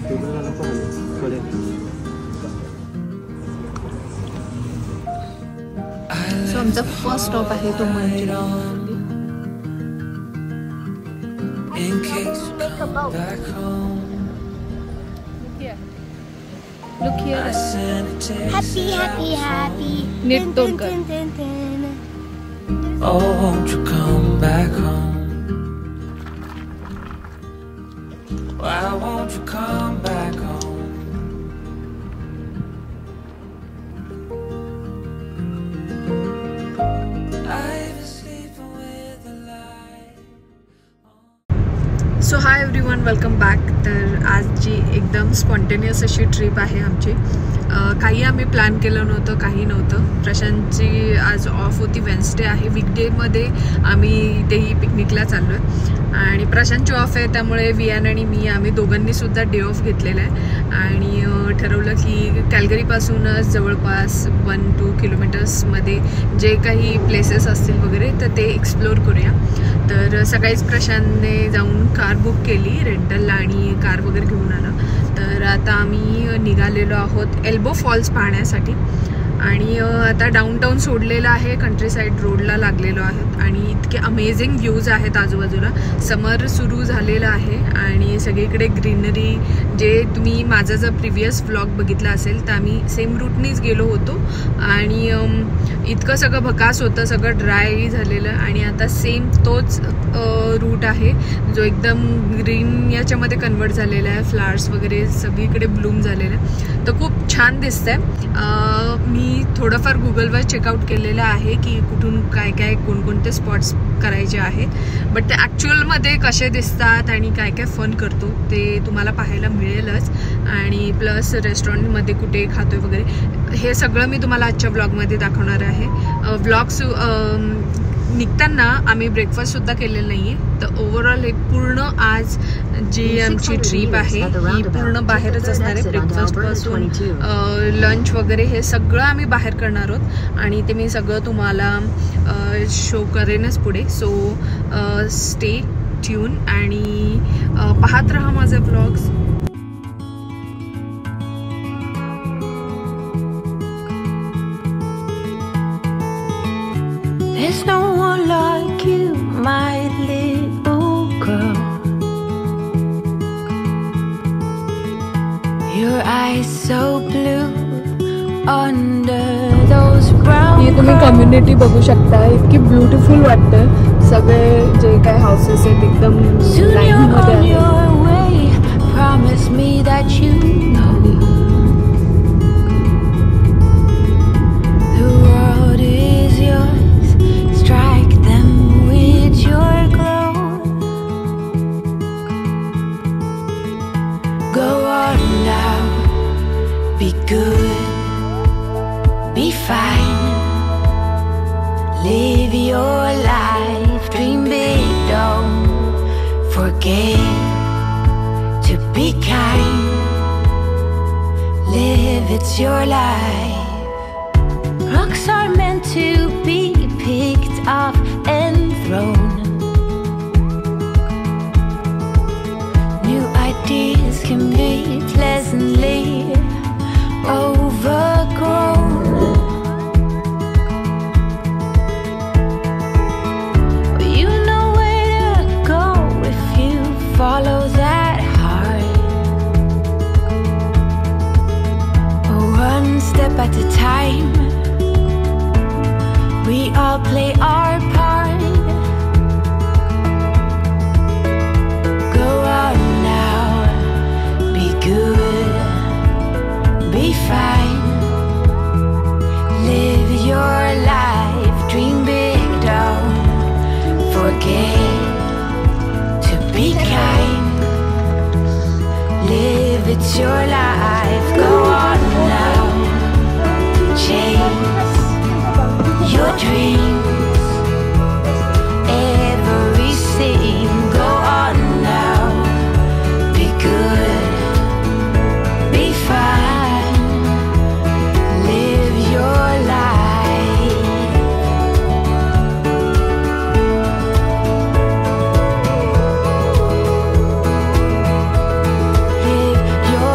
So आमचा first stop आहे तो मंदिर. Look here. Happy, happy, happy. Knit don't go. Oh, won't you come back home? Why won't you come back home? So hi everyone, welcome back. तर आजची एकदम spontaneous अशी trip आहे आमची. काही आम्ही प्लॅन केलं नव्हतं, काही नव्हतं. प्रशांतची आज ऑफ होती, वेन्सडे आहे. वीकडेमध्ये आम्ही इथेही पिकनिकला चाललो आहे आणि प्रशांतची ऑफ आहे, त्यामुळे वियान आणि मी आम्ही दोघांनीसुद्धा डे ऑफ घेतलेला आहे आणि ठरवलं की कॅलगरीपासूनच जवळपास 1-2 किलोमीटर्समध्ये जे काही प्लेसेस असतील वगैरे तर ते एक्सप्लोअर करूया. तर सकाळीच प्रशांतने जाऊन कार बुक केली रेंटलला आणि कार वगैरे घेऊन आला. तर आता आम्ही निघालेलो आहोत एल्बो फॉल्स पाहण्यासाठी आणि आता डाऊनटाऊन सोडलेलं आहे, कंट्री साईड रोडला लागलेलो आहोत आणि इतके अमेझिंग व्ह्यूज आहेत आजूबाजूला. समर सुरू झालेलं आहे आणि सगळीकडे ग्रीनरी. जे तुम्ही माझा जर प्रिव्हियस व्लॉग बघितला असेल तर आम्ही सेम रूटनीच गेलो होतो आणि इतकं सगळं भकास होतं, सगळं ड्राय झालेलं आणि आता सेम तोच रूट आहे जो एकदम ग्रीन याच्यामध्ये कन्वर्ट झालेला आहे. फ्लावर्स वगैरे सगळीकडे ब्लूम झालेलं आहे, तर खूप छान दिसतंय. मी थोडंफार गुगलवर चेकआउट केलेलं आहे की कुठून काय काय कोणकोणते स्पॉट्स करायचे आहेत, बट ते ॲक्च्युअलमध्ये कसे दिसतात आणि काय काय फन करतो ते तुम्हाला पाहायला मिळेलच. आणि प्लस रेस्टॉरंटमध्ये कुठे खातोय वगैरे हे सगळं मी तुम्हाला आजच्या ब्लॉगमध्ये दाखवणार आहे. ब्लॉग्स निघताना आम्ही ब्रेकफास्टसुद्धा केलेलं नाही आहे. तर ओव्हरऑल एक पूर्ण आज जी आमची ट्रीप आहे ही पूर्ण बाहेरच असणार आहे. ब्रेकफास्टपासून लंच वगैरे हे सगळं आम्ही बाहेर करणार आहोत आणि ते मी सगळं तुम्हाला शो करेनच पुढे. सो स्टे ट्यून आणि पाहत राहा माझे blogs. There's no one like you, my little girl. Your eyes so blue under those brown. हे तुम्ही कम्युनिटी बघू शकता, इतकी ब्युटिफुल वाटतं. सगळे जे काय हाऊसेस आहेत एकदम लाईनमध्ये आहेत. Promise me that you know the world is yours. Strike them with your glow. Go on now, be good, be fine. Live your life, dream big, don't forget to be kind. Live, it's your life. Rocks are meant to be picked up and thrown. New ideas can be pleasantly overgrown. But you know where to go if you follow that heart. One step at a time. We all play our part. Go out now, be good, be fine. Live your life, dream big, don't forget to be kind. Live, it's your life. Go on now, chase your dreams, everything. Go on now, be good, be fine. Live your life. Live your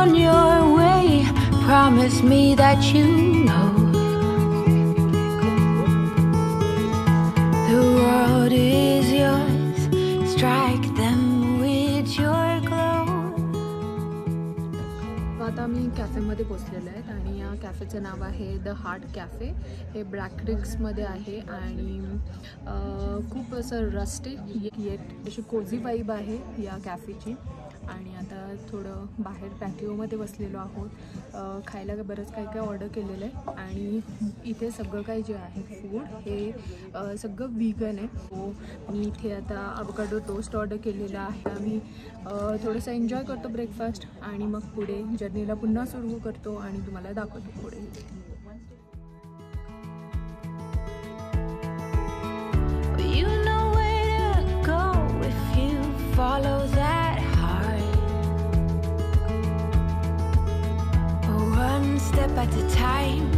on your way. Promise me that you know the world is yours. Strike them with your glow. आता आम्ही कॅफेमध्ये पोचलेलो आहेत आणि या कॅफेचं नाव आहे the heart cafe. हे ब्रॅक्रिक्समध्ये आहे आणि खूप असं रस्टिक येट अशी कोझी वाईब आहे या कॅफेची. आणि आता थोडं बाहेर पॅटिओमध्ये बसलेलो आहोत. खायला बरंच काही काही ऑर्डर केलेलं आहे आणि इथे सगळं काही जे आहे फूड हे सगळं व्हीगन आहे. सो मी इथे आता अवकाडो टोस्ट ऑर्डर केलेला आहे. आम्ही थोडंसं एन्जॉय करतो ब्रेकफास्ट आणि मग पुढे जर्नीला पुन्हा सुरू करतो आणि तुम्हाला दाखवतो पुढे. You know where to go if you follow that heart. One step at a time,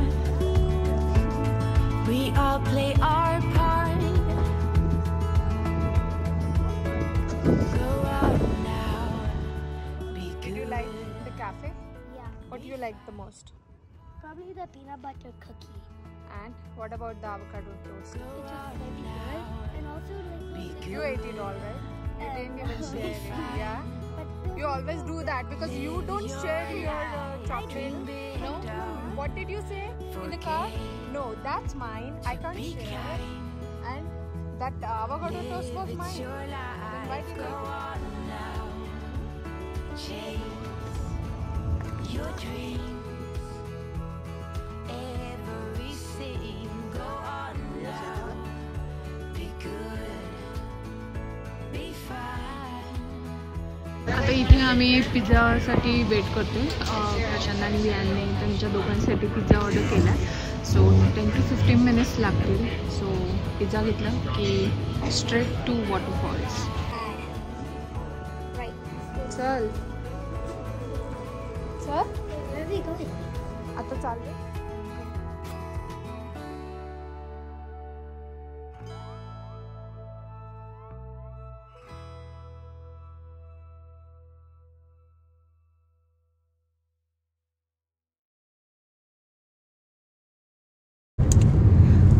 we all play our part. Go out now, be good. Did you like the cafe? Yeah. What do you like the most? Probably the peanut butter cookie. And what about the avocado toast? It was very good. And also like You ate it all, right? You didn't even share it, yeah? but You always do that because you don't share your chocolate. No? What did you say in the car? No, that's mine. I can't share it. And that avocado toast was mine. Then why did you eat it? Chase your dreams, everything. Go on now, be good, be fine. आता इथे आम्ही पिझ्झासाठी weight करतोय. प्रशांत आणि वियानने त्यांच्या दोघांसाठी pizza order केला. So 10 to 15 minutes लागतील. So pizza घेतला की स्ट्रेट टू वॉटरफॉल्स. right. चल चल Where are we going? आता चालले.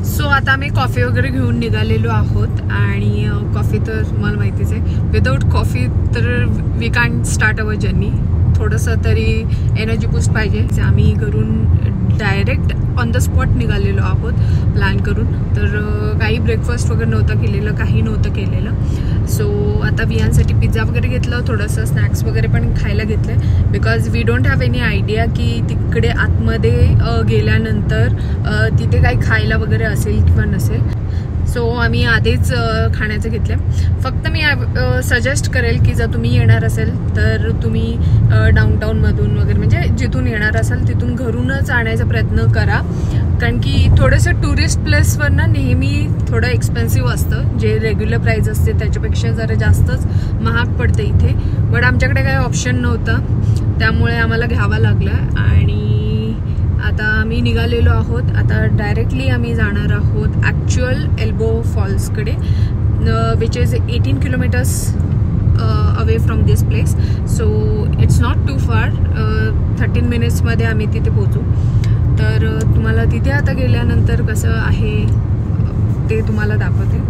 सो आता आम्ही कॉफी वगैरे घेऊन निघालेलो आहोत आणि कॉफी तर तुम्हाला माहितीच आहे. विदाऊट कॉफी तर we can't start our journey. थोडंसं तरी एनर्जी बूस्ट पाहिजे. आम्ही घरून डायरेक्ट ऑन द स्पॉट निघालेलो आहोत प्लॅन करून. तर काही ब्रेकफास्ट वगैरे नव्हतं केलेलं, काही नव्हतं केलेलं. सो आता वियांसाठी पिझ्झा वगैरे घेतलं, थोडंसं स्नॅक्स वगैरे पण खायला घेतलं because we don't have any idea की तिकडे आतमध्ये गेल्यानंतर तिथे काही खायला वगैरे असेल किंवा नसेल. सो आम्ही आधीच खाण्याचं घेतलं. फक्त मी सजेस्ट करेल की जर तुम्ही येणार असेल तर तुम्ही डाऊनटाऊनमधून वगैरे म्हणजे जिथून येणार असाल तिथून घरूनच आणायचा प्रयत्न करा. कारण की थोडंसं टुरिस्ट प्लेसवरनं नेहमी थोडं एक्सपेन्सिव्ह असतं. जे रेग्युलर प्राईस असते त्याच्यापेक्षा जरा जास्तच महाग पडतं इथे. बट आमच्याकडे काही ऑप्शन नव्हतं त्यामुळे आम्हाला घ्यावं लागलं. आणि आता आम्ही निघालेलो आहोत. आता डायरेक्टली आम्ही जाणार आहोत ॲक्च्युअल एल्बो फॉल्सकडे which is 18 kilometres away from this place. So it's not too far. 13 मिनिट्समध्ये आम्ही तिथे पोहोचू. तर तुम्हाला तिथे आता गेल्यानंतर कसं आहे ते तुम्हाला दाखवते.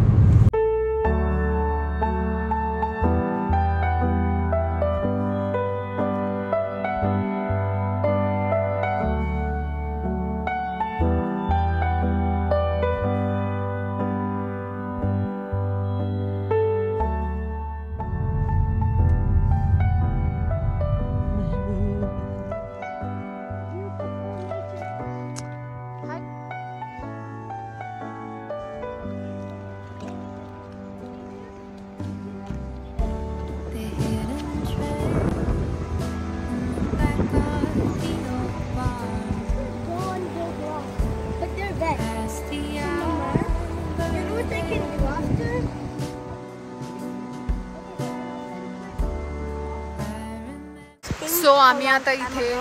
सो आम्ही आता इथे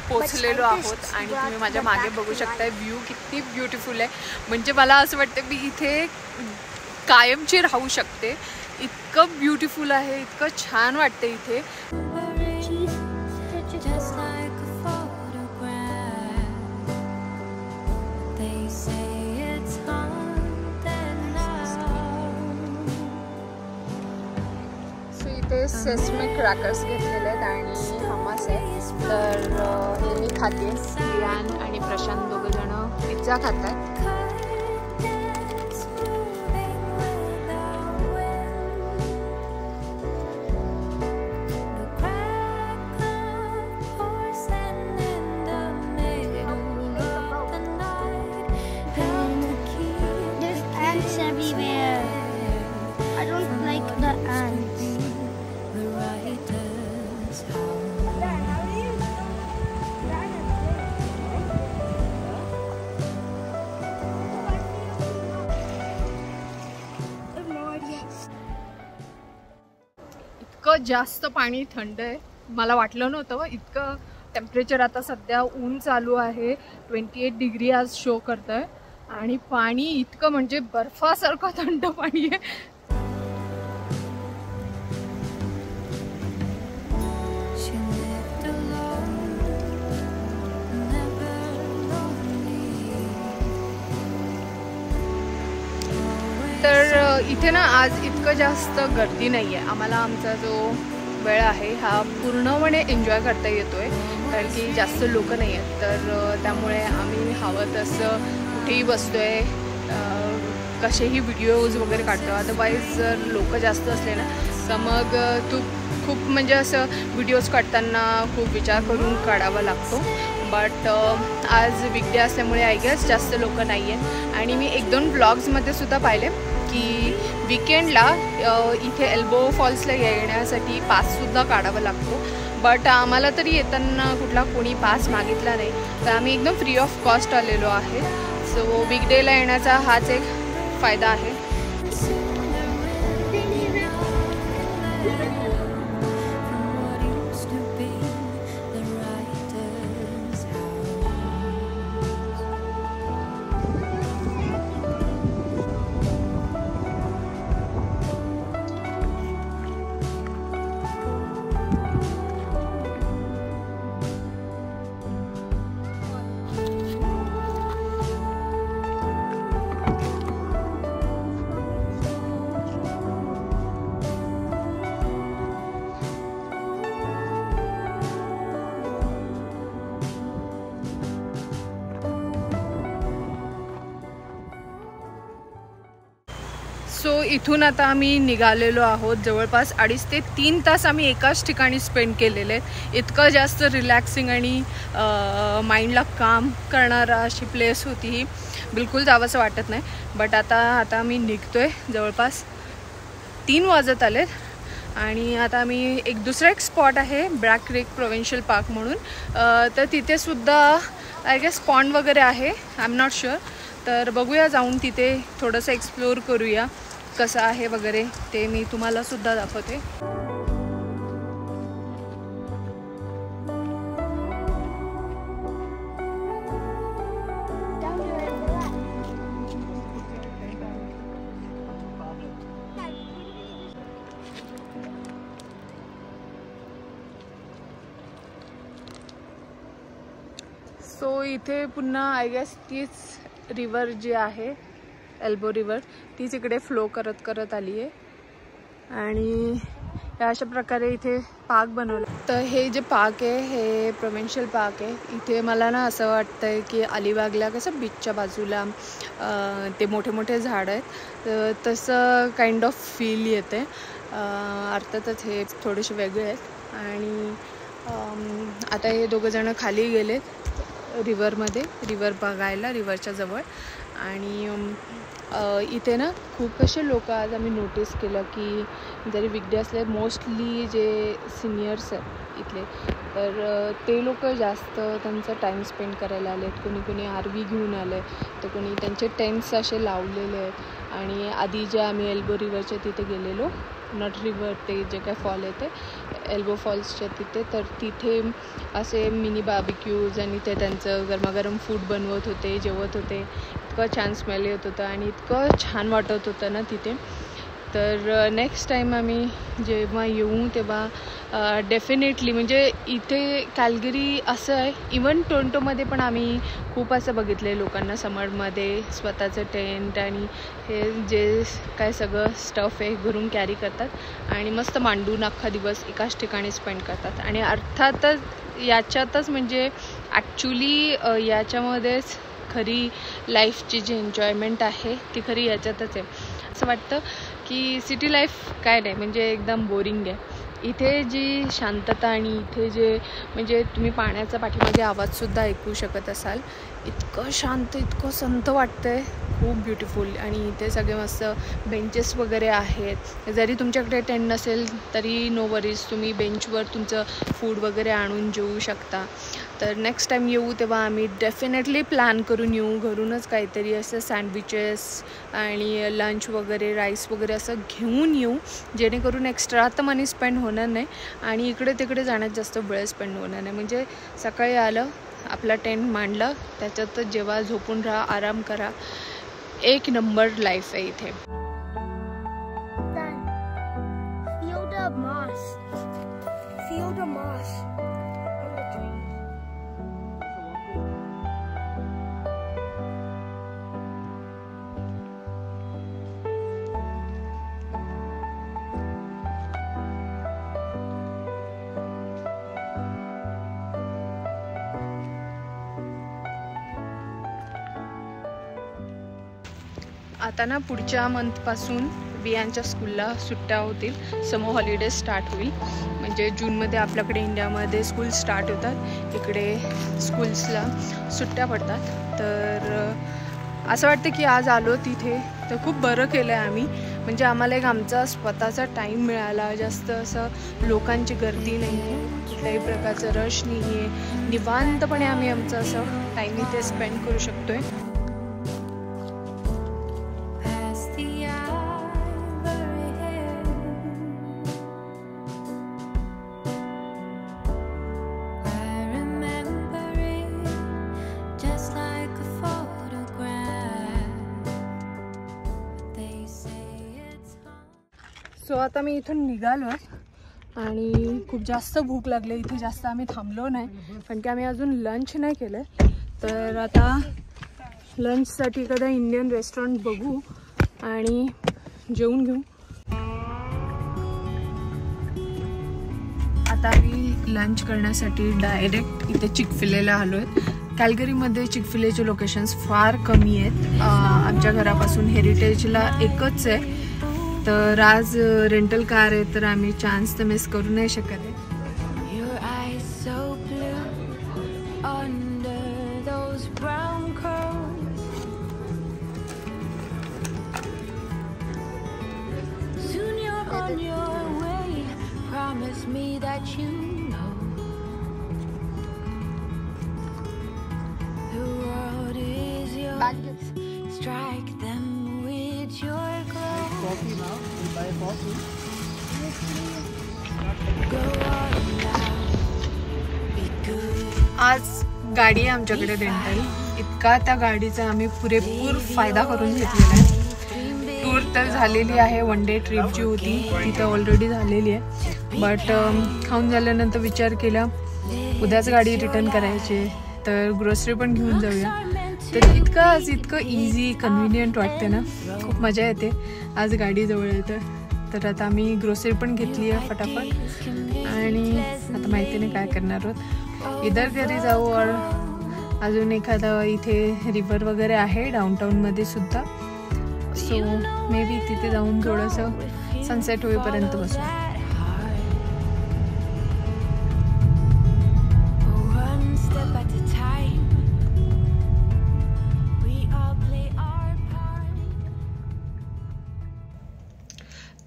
पोचलेलो आहोत आणि तुम्ही माझ्या मागे बघू शकताय व्ह्यू किती ब्युटिफुल आहे. म्हणजे मला असं वाटतं मी इथे कायमची राहू शकते. इतकं ब्युटिफुल आहे, इतकं छान वाटतं इथे. Just like सेसमे क्रॅकर्स घेतलेले आहेत आणि हमस आहे. तर हे मी खाते. रियान आणि प्रशांत दोघं जण पिझ्झा खातात. इतकं जास्त पाणी थंड आहे, मला वाटलं नव्हतं इतकं टेम्परेचर. आता सध्या ऊन चालू आहे, 28 डिग्री आज शो करत आहे आणि पाणी इतकं म्हणजे बर्फासारखं थंड पाणी आहे. तर इथे ना आज इतकं जास्त गर्दी नाही आहे. आम्हाला आमचा जो वेळ आहे हा पूर्णपणे एन्जॉय करता येतो आहे, कारण की जास्त लोक नाही आहेत. तर त्यामुळे आम्ही हवं तसं कुठेही बसतो आहे, कसेही व्हिडिओज वगैरे काढतो. अदरवाईज जर लोक जास्त असले ना तर मग खूप म्हणजे असं व्हिडिओज काढताना खूप विचार करून काढावा लागतो. बट आज वीकडे असल्यामुळे आय गेस जास्त लोक नाही आहेत. आणि मी 1-2 ब्लॉग्समध्ये सुद्धा पाहिले की वीकेंडला इथे एल्बो फॉल्सला येण्यासाठी पाससुद्धा काढावा लागतो. बट आम्हाला तरी येताना कुठला कोणी पास मागितला नाही, तर आम्ही एकदम फ्री ऑफ कॉस्ट आलेलो आहे. सो वीकडेला येण्याचा हाच एक फायदा आहे. सो इथून आता आम्ही निघालेलो आहोत. जवळपास 2.5 ते 3 तास आम्ही एकाच ठिकाणी स्पेंड केलेले आहेत. इतकं जास्त रिलॅक्सिंग आणि माइंडला काम करणारा अशी प्लेस होती ही. बिलकुल जावंसं वाटत नाही. बट आता आम्ही निघतो आहे. जवळपास 3 वाजत आलेत आणि आता आम्ही दुसरा एक स्पॉट आहे ब्रॅक क्रीक प्रोव्हिन्शियल पार्क म्हणून. तर तिथेसुद्धा आय गेस पॉन्ड वगैरे आहे, आय एम नॉट शुअर. तर बघूया, जाऊन तिथे थोडंसं एक्सप्लोअर करूया कसं आहे वगैरे, ते मी तुम्हाला सुद्धा दाखवते. सो इथे पुन्हा आय गेस तीच रिवर जी आहे एल्बो रिवर, तीच इकडे फ्लो करत करत आली आहे. आणि अशा प्रकारे इथे पार्क बनवलं. तर हे जे पार्क आहे हे प्रोव्हिन्शियल पार्क आहे. इथे मला ना असं वाटतंय की अलिबागला कसं बीचच्या बाजूला ते मोठे मोठे झाड आहेत, तसं काइंड ऑफ फील येते. अर्थातच हे थोडेसे वेगळे आहेत. आणि आता हे दोघं जण खाली गेलेत रिव्हरमध्ये, रिव्हर बघायला रिव्हरच्या जवळ. आणि इथे ना खूप असे लोक आज आम्ही नोटीस केलं की जरी वीकडे असले मोस्टली जे सिनियर्स आहेत इथले, तर ते लोक जास्त त्यांचा टाईम स्पेंड करायला आलेत. कोणी RV घेऊन आले, तर कोणी त्यांचे टेंट्स असे लावलेले आहेत. आणि आधी जे आम्ही एल्बो रिव्हरच्या तिथे गेलेलो, नॉट रिव्हर, ते जे काय फॉल येते एल्बो फॉल्सच्या तिथे, तर तिथे असे मिनी बार्बिक्यूज आणि ते त्यांचं गरमागरम फूड बनवत होते, जेवत होते. इतकं छान स्मेल येत होतं आणि इतकं छान वाटत होतं ना तिथे. तर नेक्स्ट टाईम आम्ही जेव्हा येऊ तेव्हा डेफिनेटली, म्हणजे इथे कॅल्गरी असं आहे, इवन टोरंटोमध्ये पण आम्ही खूप असं बघितलं आहे लोकांना समरमध्ये स्वतःचं टेंट आणि हे जे काय सगळं स्टफ आहे घरून कॅरी करतात आणि मस्त मांडून अख्खा दिवस एकाच ठिकाणी स्पेंड करतात. आणि अर्थातच याच्यातच म्हणजे ॲक्च्युली याच्यामध्येच खरी लाईफची जी एन्जॉयमेंट आहे ती खरी याच्यातच आहे. असं वाटतं की सिटी लाईफ काय नाही, म्हणजे एकदम बोरिंग आहे. इथे जी शांतता आणि इथे जे म्हणजे तुम्ही पाण्याचा पाठीमागे आवाजसुद्धा ऐकू शकत असाल, इतकं शांत, इतकं संत वाटतं आहे, खूप ब्युटिफुल. आणि इथे सगळे मस्त बेंचेस वगैरे आहेत. जरी तुमच्याकडे टेंट नसेल तरी नो वरीज, तुम्ही बेंचवर तुमचं फूड वगैरे आणून जेवू शकता. तर नेक्स्ट टाईम येऊ तेव्हा आम्ही डेफिनेटली प्लॅन करून येऊ, घरूनच काहीतरी असं सँडविचेस आणि लंच वगैरे, राईस वगैरे असं घेऊन येऊ, जेणेकरून एक्स्ट्रा तर मनी स्पेंड होणार नाही आणि इकडे तिकडे जाण्यात जास्त वेळ स्पेंड होणार नाही. म्हणजे सकाळी आलं, आपला टेंट मांडलं, त्याच्यातच जेव्हा झोपून राहा, आराम करा, एक नंबर लाईफ आहे इथे. Feel the moss on the tree. आता ना पुढच्या मंथपासून बियांच्या स्कूलला सुट्ट्या होतील, समर हॉलिडे स्टार्ट होईल. म्हणजे जूनमध्ये आपल्याकडे इंडियामध्ये स्कूल स्टार्ट होतात, इकडे स्कूल्सला सुट्ट्या पडतात. तर असं वाटतं की आज आलो तिथे तर खूप बरं केलं आहे आम्ही. म्हणजे आम्हाला एक आमचा स्वतःचा टाईम मिळाला, जास्त असं लोकांची गर्दी नाही आहे, कुठल्याही प्रकारचं रश नाही आहे, निवांतपणे आम्ही आमचं असं टाईम इथे स्पेंड करू शकतो आहे. सो आता मी इथून निघालो आहे आणि खूप जास्त भूक लागली. इथे जास्त आम्ही थांबलो नाही कारण की आम्ही अजून लंच नाही केलं. तर आता लंचसाठी एखादा इंडियन रेस्टॉरंट बघू आणि जेवून घेऊ. आता आम्ही लंच करण्यासाठी डायरेक्ट इथे चिकफिलेला आलो आहे. कॅल्गरीमध्ये चिकफिलेचे लोकेशन्स फार कमी आहेत. आमच्या घरापासून हेरिटेजला एकच आहे. तर आज रेंटल कार आहे तर आम्ही चान्स तर मिस करू नाही शकत आहे. Strike them with your glow. Coffee now? We'll buy coffee. Go on now. Be good. आज गाडी आहे आमच्याकडे रेंटल. इतका त्या गाडीचा आम्ही पुरेपूर फायदा करून घेतलेला आहे. टूर तर झालेली आहे, वन डे ट्रिप जी होती ती तर ऑलरेडी झालेली आहे. बट खाऊन झाल्यानंतर विचार केला उद्याच गाडी रिटर्न करायची, तर ग्रोसरी पण घेऊन जाऊया. तर इतकं इझी कन्व्हिनियंट वाटते ना, खूप मजा येते आज गाडी जवळ येतं. तर आता आम्ही ग्रोसरी पण घेतली आहे फटाफट आणि आता माहिती नाही काय करणार आहोत. इधर घरी जाऊ और अजून एखादा इथे रिव्हर वगैरे आहे डाऊनटाऊनमध्ये सुद्धा. सो मे बी तिथे जाऊन थोडंसं सनसेट होईपर्यंत बसू.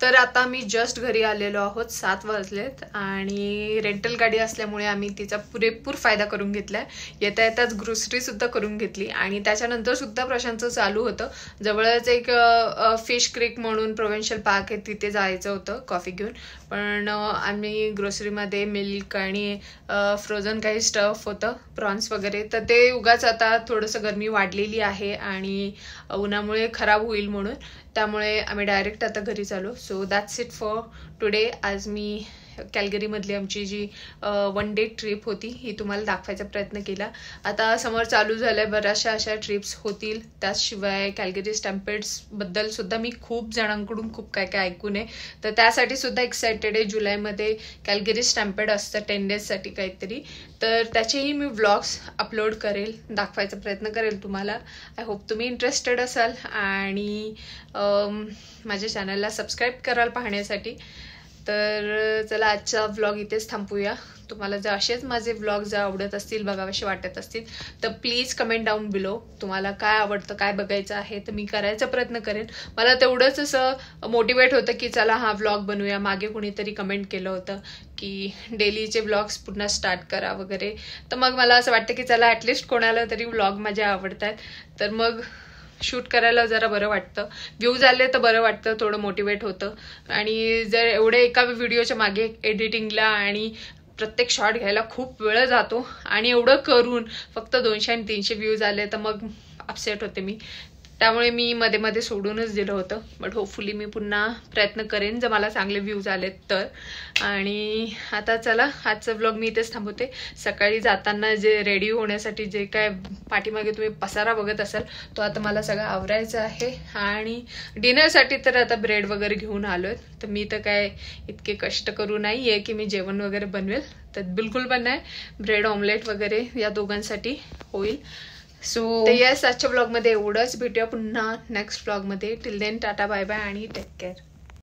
तर आता मी जस्ट घरी आलेलो आहोत, 7 वाजलेत आणि रेंटल गाडी असल्यामुळे आम्ही तिचा पुरेपूर फायदा करून घेतलाय. येता येताच ग्रोसरीसुद्धा करून घेतली आणि त्याच्यानंतर सुद्धा प्रशांतचं चालू होतं. जवळच एक फिश क्रीक म्हणून प्रोव्हिन्शियल पार्क आहे, तिथे जायचं होतं कॉफी घेऊन. पण आम्ही ग्रोसरीमध्ये मिल्क आणि फ्रोझन काही स्टफ होतं, प्रॉन्स वगैरे. तर ते उगाच आता थोडंसं गरमी वाढलेली आहे आणि उन्हामुळे खराब होईल म्हणून त्यामुळे आम्ही डायरेक्ट आता घरी चालू. So that's it for today. आज मी कॅलगरीमधली आमची जी 1 डे ट्रिप होती ही तुम्हाला दाखवायचा प्रयत्न केला. आता समर चालू झालंय, बऱ्याचशा अशा ट्रिप्स होतील. त्याशिवाय कॅलगरी स्टॅम्पेड्सबद्दल सुद्धा मी खूप जणांकडून खूप काय काय ऐकून आहे, तर त्यासाठी सुद्धा एक्सायटेड आहे. जुलैमध्ये कॅलगरी स्टॅम्पेड असतं 10 डेजसाठी काहीतरी, तर त्याचेही मी व्लॉग्स अपलोड करेल, दाखवायचा प्रयत्न करेल तुम्हाला. आय होप तुम्ही इंटरेस्टेड असाल आणि माझ्या चॅनलला सबस्क्राईब कराल पाहण्यासाठी. तर चला आजचा व्लॉग इथेच थांबूया. तुम्हाला जर असेच माझे व्लॉग जर आवडत असतील, बघावेसे वाटत असतील, तर प्लीज कमेंट डाऊन बिलो. तुम्हाला काय आवडतं, काय बघायचं आहे, तर मी करायचा प्रयत्न करेन. मला तेवढंच असं मोटिवेट होतं की चला हा व्लॉग बनवूया. मागे कोणीतरी कमेंट केलं होतं की डेलीचे व्लॉग्स पुन्हा स्टार्ट करा वगैरे, तर मग मला असं वाटतं की चला ॲटलिस्ट कोणाला तरी व्लॉग माझे आवडतात, तर मग शूट करायला जरा बरं वाटतं. व्ह्यूज आले तर बरं वाटतं, थोडं मोटिवेट होतं. आणि जर एवढे एका व्हिडिओच्या मागे एडिटिंगला आणि प्रत्येक शॉट घ्यायला खूप वेळ जातो आणि एवढं करून फक्त 200 आणि 300 व्ह्यूज आले तर मग अपसेट होते मी. त्यामुळे मी मध्ये मध्ये सोडूनच दिलं होतं. बट होपफुली मी पुन्हा प्रयत्न करेन जर मला चांगले व्ह्यूज आलेत तर. आणि आता चला आजचं व्लॉग मी इथेच थांबवते. सकाळी जाताना जे रेडी होण्यासाठी जे काय पाठीमागे तुम्ही पसारा बघत असाल तो आता मला सगळं आवरायचं आहे. आणि डिनरसाठी तर आता ब्रेड वगैरे घेऊन आलोय, तर मी तर काय इतके कष्ट करू नाही आहे की मी जेवण वगैरे बनवेल, तर बिलकुल पण नाही. ब्रेड ऑमलेट वगैरे या दोघांसाठी होईल. सो येस, आजच्या ब्लॉगमध्ये एवढंच. भेटूया पुन्हा नेक्स्ट ब्लॉगमध्ये. Till then tata bye bye आणि टेक केअर.